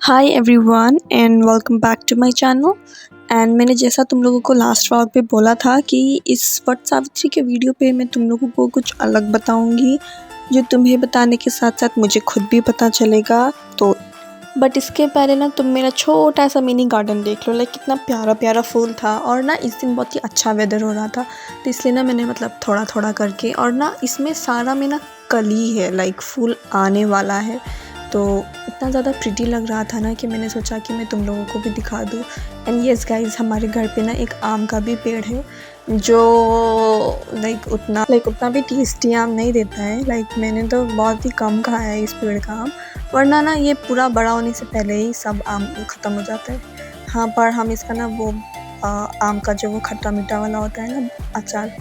Hi everyone and welcome back to my channel. And मैंने जैसा तुम लोगों को लास्ट व्लॉग पे बोला था कि इस वट सावित्री के वीडियो पे मैं तुम लोगों को कुछ अलग बताऊंगी, जो तुम्हें बताने के साथ साथ मुझे खुद भी पता चलेगा। तो बट इसके पहले ना तुम मेरा छोटा सा मिनी गार्डन देख लो। लाइक कितना प्यारा प्यारा फूल था, और ना इस दिन बहुत ही अच्छा वेदर हो रहा था, तो इसलिए ना मैंने थोड़ा थोड़ा करके, और ना इसमें सारा में ना कली है, लाइक फूल आने वाला है। तो इतना ज़्यादा प्रिटी लग रहा था ना कि मैंने सोचा कि मैं तुम लोगों को भी दिखा दूँ। एंड यस गाइज, हमारे घर पे ना एक आम का भी पेड़ है, जो उतना भी टेस्टी आम नहीं देता है। लाइक मैंने तो बहुत ही कम खाया है इस पेड़ का आम, वरना ना ये पूरा बड़ा होने से पहले ही सब आम ख़त्म हो जाता है। हाँ, पर हम इसका ना वो आम का जो वो खट्टा मीठा वाला होता है ना अचार,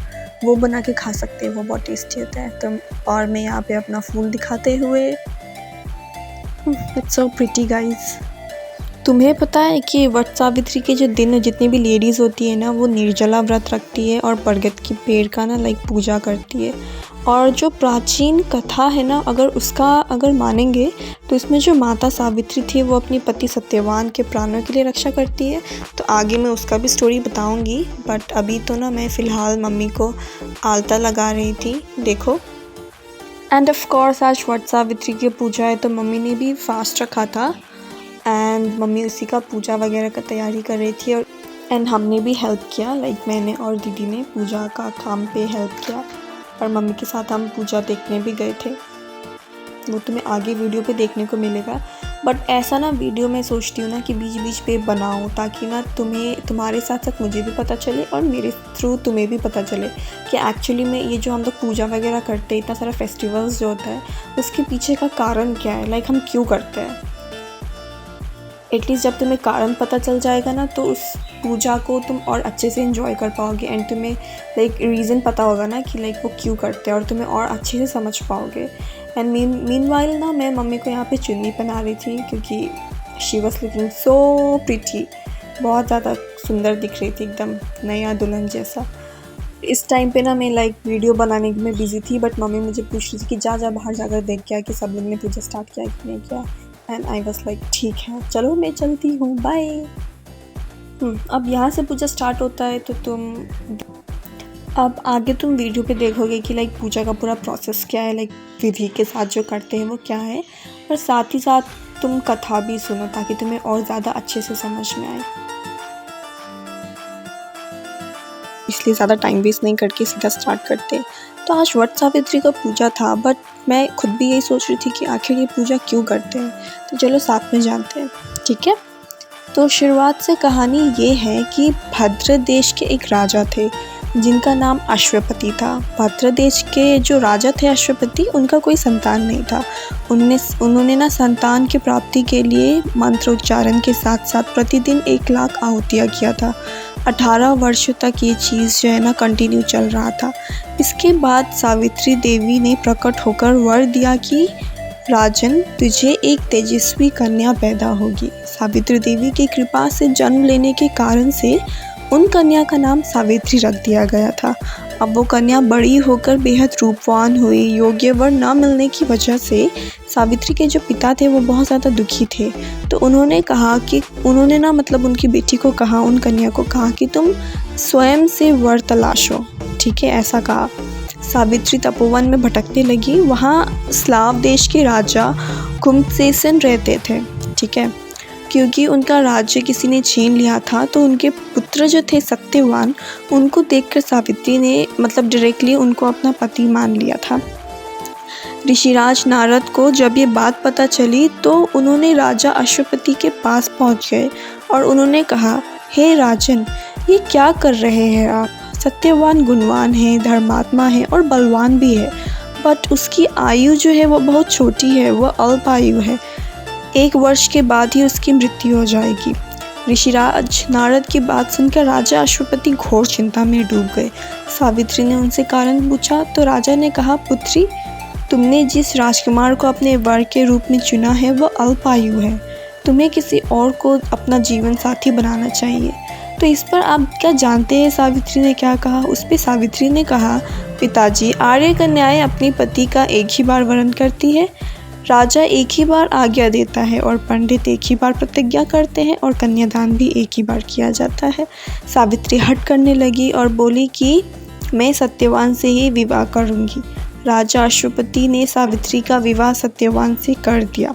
वो बना के खा सकते हैं, वो बहुत टेस्टी होता है। तो और मैं यहाँ पे अपना फूल दिखाते हुए, इट्स सो प्रिटी गाइज। तुम्हें पता है कि वट सावित्री के जो दिन जितनी भी लेडीज़ होती है ना, वो निर्जला व्रत रखती है और बरगद की पेड़ का ना पूजा करती है। और जो प्राचीन कथा है ना, अगर मानेंगे तो इसमें जो माता सावित्री थी वो अपने पति सत्यवान के प्राणों के लिए रक्षा करती है। तो आगे मैं उसका भी स्टोरी बताऊंगी, बट अभी तो ना मैं फ़िलहाल मम्मी को आलता लगा रही थी, देखो। एंड ऑफ कोर्स आज वट सावित्री की पूजा है, तो मम्मी ने भी फास्ट रखा था, एंड मम्मी उसी का पूजा वगैरह का तैयारी कर रही थी। और एंड हमने भी हेल्प किया, लाइक मैंने और दीदी ने पूजा का काम पे हेल्प किया, और मम्मी के साथ हम पूजा देखने भी गए थे। वो तुम्हें आगे वीडियो पे देखने को मिलेगा। बट ऐसा ना वीडियो मैं सोचती हूँ ना कि बीच बीच पे बनाऊँ, ताकि ना तुम्हारे साथ साथ मुझे भी पता चले और मेरे थ्रू तुम्हें भी पता चले कि एक्चुअली में ये जो हम लोग पूजा वगैरह करते हैं, इतना सारा फेस्टिवल्स जो होता है, उसके पीछे का कारण क्या है, लाइक हम क्यों करते हैं। एटलीस्ट जब तुम्हें कारण पता चल जाएगा ना, तो उस पूजा को तुम और अच्छे से एंजॉय कर पाओगे, एंड तुम्हें रीज़न पता होगा ना कि वो क्यों करते हैं, और तुम्हें और अच्छे से समझ पाओगे। एंड मीनवाइल ना मैं मम्मी को यहाँ पे चुन्नी पहना रही थी, क्योंकि she was looking so pretty, बहुत ज़्यादा सुंदर दिख रही थी, एकदम नया दुल्हन जैसा। इस टाइम पे ना मैं वीडियो बनाने में बिज़ी थी, बट मम्मी मुझे पूछ रही थी कि जा बाहर जाकर देख के कि सब लोग ने पूजा स्टार्ट किया कि नहीं किया। एंड आई वॉज लाइक ठीक है, चलो मैं चलती हूँ, बाय। अब यहाँ से पूजा स्टार्ट होता है, तो अब आगे तुम वीडियो पे देखोगे कि पूजा का पूरा प्रोसेस क्या है, विधि के साथ जो करते हैं वो क्या है, और साथ ही साथ तुम कथा भी सुनो, ताकि तुम्हें और ज़्यादा अच्छे से समझ में आए। इसलिए ज़्यादा टाइम वेस्ट नहीं करके सीधा स्टार्ट करते। तो आज वट सावित्री का पूजा था, बट मैं खुद भी यही सोच रही थी कि आखिर ये पूजा क्यों करते हैं, तो चलो साथ में जानते हैं, ठीक है। तो शुरुआत से कहानी ये है कि भद्र देश के एक राजा थे, जिनका नाम अश्वपति था। भद्र देश के जो राजा थे अश्वपति, उनका कोई संतान नहीं था। उन्होंने ना संतान की प्राप्ति के लिए मंत्रोच्चारण के साथ साथ प्रतिदिन 1 लाख आहुतियाँ किया था। 18 वर्षों तक ये चीज़ जो है ना कंटिन्यू चल रहा था। इसके बाद सावित्री देवी ने प्रकट होकर वर दिया कि राजन, तुझे एक तेजस्वी कन्या पैदा होगी। सावित्री देवी की कृपा से जन्म लेने के कारण से उन कन्या का नाम सावित्री रख दिया गया था। अब वो कन्या बड़ी होकर बेहद रूपवान हुई। योग्य वर न मिलने की वजह से सावित्री के जो पिता थे वो बहुत ज़्यादा दुखी थे। तो उन्होंने उनकी बेटी को कहा, उन कन्या को कहा कि तुम स्वयं से वर तलाशो, ठीक है, ऐसा कहा। सावित्री तपोवन में भटकने लगी। वहाँ स्लाव देश के राजा कुम्भसेन रहते थे, ठीक है। क्योंकि उनका राज्य किसी ने छीन लिया था, तो उनके पुत्र जो थे सत्यवान, उनको देखकर सावित्री ने डायरेक्टली उनको अपना पति मान लिया था। ऋषिराज नारद को जब ये बात पता चली, तो उन्होंने राजा अश्वपति के पास पहुंच गए और उन्होंने कहा, हे राजन, ये क्या कर रहे हैं आप? सत्यवान गुणवान है, धर्मात्मा है और बलवान भी है, बट उसकी आयु जो है वो बहुत छोटी है, वह अल्पायु है। 1 वर्ष के बाद ही उसकी मृत्यु हो जाएगी। ऋषिराज नारद की बात सुनकर राजा अश्वपति घोर चिंता में डूब गए। सावित्री ने उनसे कारण पूछा, तो राजा ने कहा, पुत्री, तुमने जिस राजकुमार को अपने वर के रूप में चुना है वह अल्पायु है। तुम्हें किसी और को अपना जीवन साथी बनाना चाहिए। तो इस पर आप क्या जानते हैं सावित्री ने क्या कहा? उस पर सावित्री ने कहा, पिताजी, आर्य कन्याएं अपने पति का एक ही बार वरण करती है। राजा एक ही बार आज्ञा देता है और पंडित एक ही बार प्रतिज्ञा करते हैं और कन्यादान भी एक ही बार किया जाता है। सावित्री हट करने लगी और बोली कि मैं सत्यवान से ही विवाह करूंगी। राजा अश्वपति ने सावित्री का विवाह सत्यवान से कर दिया।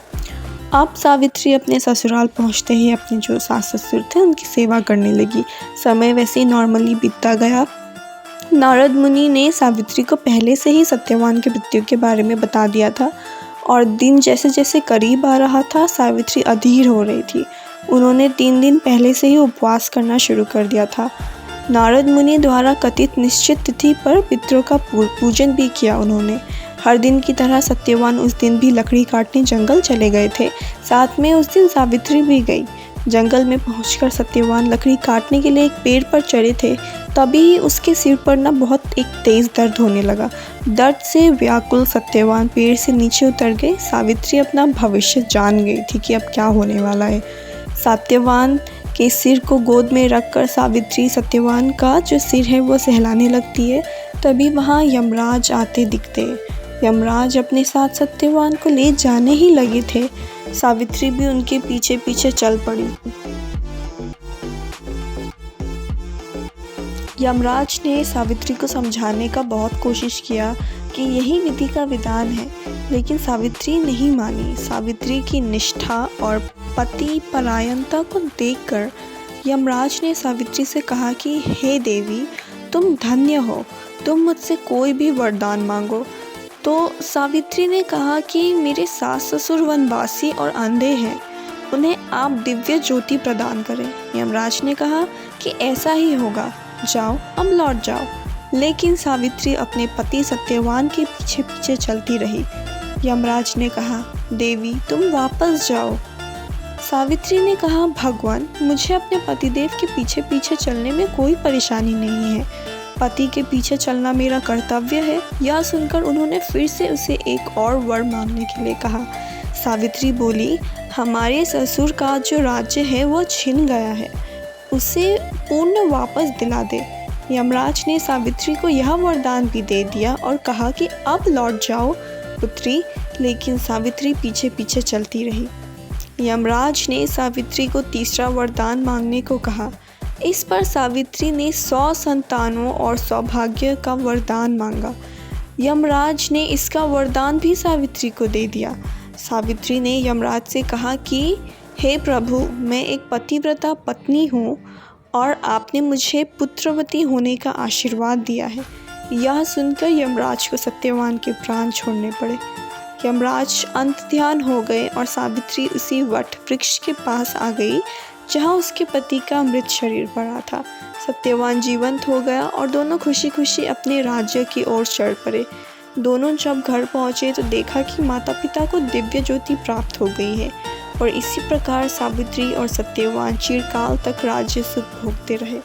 अब सावित्री अपने ससुराल पहुंचते ही अपने जो सास ससुर थे उनकी सेवा करने लगी। समय वैसे ही नॉर्मली बीतता गया। नारद मुनि ने सावित्री को पहले से ही सत्यवान की मृत्यु के बारे में बता दिया था और दिन जैसे जैसे करीब आ रहा था सावित्री अधीर हो रही थी। उन्होंने 3 दिन पहले से ही उपवास करना शुरू कर दिया था। नारद मुनि द्वारा कथित निश्चित तिथि पर पितरों का पूजन भी किया उन्होंने। हर दिन की तरह सत्यवान उस दिन भी लकड़ी काटने जंगल चले गए थे। साथ में उस दिन सावित्री भी गई। जंगल में पहुंचकर सत्यवान लकड़ी काटने के लिए एक पेड़ पर चढ़े थे। तभी उसके सिर पर बहुत एक तेज दर्द होने लगा। दर्द से व्याकुल सत्यवान पेड़ से नीचे उतर गए। सावित्री अपना भविष्य जान गई थी कि अब क्या होने वाला है। सत्यवान के सिर को गोद में रखकर सावित्री सत्यवान का जो सिर है वो सहलाने लगती है। तभी वहाँ यमराज आते दिखते हैं। यमराज अपने साथ सत्यवान को ले जाने ही लगे थे। सावित्री भी उनके पीछे पीछे चल पड़ी। यमराज ने सावित्री को समझाने का बहुत कोशिश किया कि यही विधि का विधान है, लेकिन सावित्री नहीं मानी। सावित्री की निष्ठा और पति परायणता को देखकर यमराज ने सावित्री से कहा कि हे देवी, तुम धन्य हो, तुम मुझसे कोई भी वरदान मांगो। तो सावित्री ने कहा कि मेरे सास ससुर वनवासी और अंधे हैं, उन्हें आप दिव्य ज्योति प्रदान करें। यमराज ने कहा कि ऐसा ही होगा, जाओ अब लौट जाओ। लेकिन सावित्री अपने पति सत्यवान के पीछे पीछे चलती रही। यमराज ने कहा, देवी तुम वापस जाओ। सावित्री ने कहा, भगवान मुझे अपने पतिदेव के पीछे पीछे चलने में कोई परेशानी नहीं है, पति के पीछे चलना मेरा कर्तव्य है। यह सुनकर उन्होंने फिर से उसे एक और वर मांगने के लिए कहा। सावित्री बोली, हमारे ससुर का जो राज्य है वो छिन गया है, उसे पूर्ण वापस दिला दे। यमराज ने सावित्री को यह वरदान भी दे दिया और कहा कि अब लौट जाओ पुत्री। लेकिन सावित्री पीछे पीछे चलती रही। यमराज ने सावित्री को तीसरा वरदान मांगने को कहा। इस पर सावित्री ने 100 संतानों और सौभाग्य का वरदान मांगा। यमराज ने इसका वरदान भी सावित्री को दे दिया। सावित्री ने यमराज से कहा कि हे प्रभु, मैं एक पतिव्रता पत्नी हूँ और आपने मुझे पुत्रवती होने का आशीर्वाद दिया है। यह सुनकर यमराज को सत्यवान के प्राण छोड़ने पड़े। यमराज अंत ध्यान हो गए और सावित्री उसी वट वृक्ष के पास आ गई जहाँ उसके पति का मृत शरीर पड़ा था। सत्यवान जीवंत हो गया और दोनों खुशी खुशी अपने राज्य की ओर चढ़ पड़े। दोनों जब घर पहुँचे तो देखा कि माता पिता को दिव्य ज्योति प्राप्त हो गई है और इसी प्रकार सावित्री और सत्यवान चिरकाल तक राज्य सुख भोगते रहे।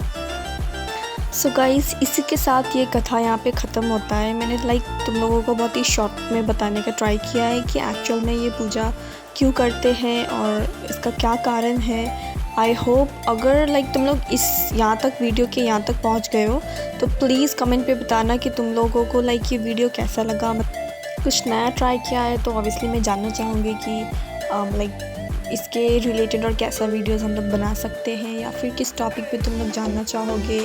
सो गाइस, इसी के साथ ये कथा यहाँ पे ख़त्म होता है। मैंने तुम लोगों को बहुत ही शॉर्ट में बताने का ट्राई किया है कि एक्चुअल में ये पूजा क्यों करते हैं और इसका क्या कारण है। आई होप अगर तुम लोग इस यहाँ तक वीडियो के यहाँ तक पहुँच गए हो तो प्लीज़ कमेंट पे बताना कि तुम लोगों को ये वीडियो कैसा लगा। कुछ नया ट्राई किया है तो ऑब्वियसली मैं जानना चाहूँगी कि इसके रिलेटेड और कैसा वीडियोस हम लोग बना सकते हैं या फिर किस टॉपिक पे तुम लोग जानना चाहोगे,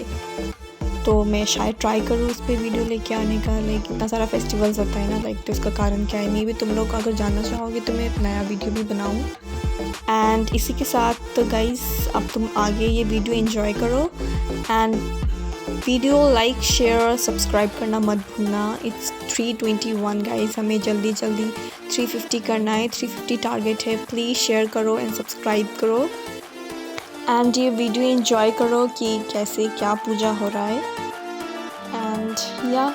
तो मैं शायद ट्राई करूँ उस पर वीडियो लेके आने का। इतना सारा फेस्टिवल्स होता है ना, तो इसका कारण क्या है, मे भी तुम लोग अगर जानना चाहोगे तो मैं एक नया वीडियो भी बनाऊँ। एंड इसी के साथ तो गाइस, अब तुम आगे ये वीडियो एंजॉय करो एंड वीडियो लाइक शेयर और सब्सक्राइब करना मत भूलना। इट्स 321 गाइस, हमें जल्दी 350 करना है। 350 टारगेट है। प्लीज़ शेयर करो एंड सब्सक्राइब करो एंड ये वीडियो एंजॉय करो कि कैसे क्या पूजा हो रहा है एंड या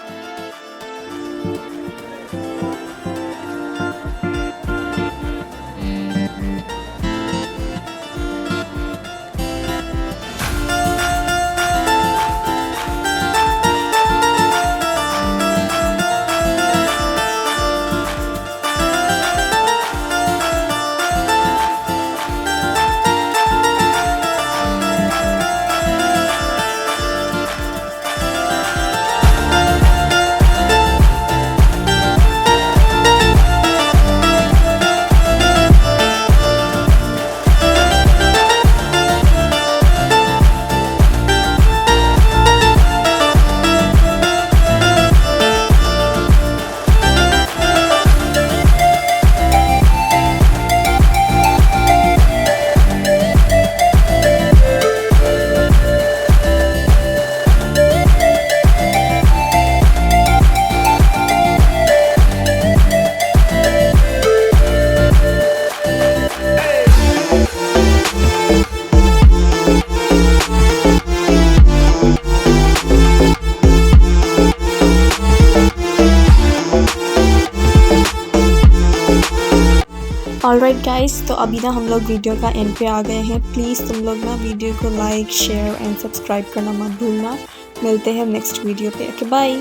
ऑलराइट गाइस, तो अभी ना हम लोग वीडियो का एंड पे आ गए हैं। प्लीज़ तुम लोग ना वीडियो को लाइक, शेयर एंड सब्सक्राइब करना मत भूलना। मिलते हैं नेक्स्ट वीडियो पे। Okay bye.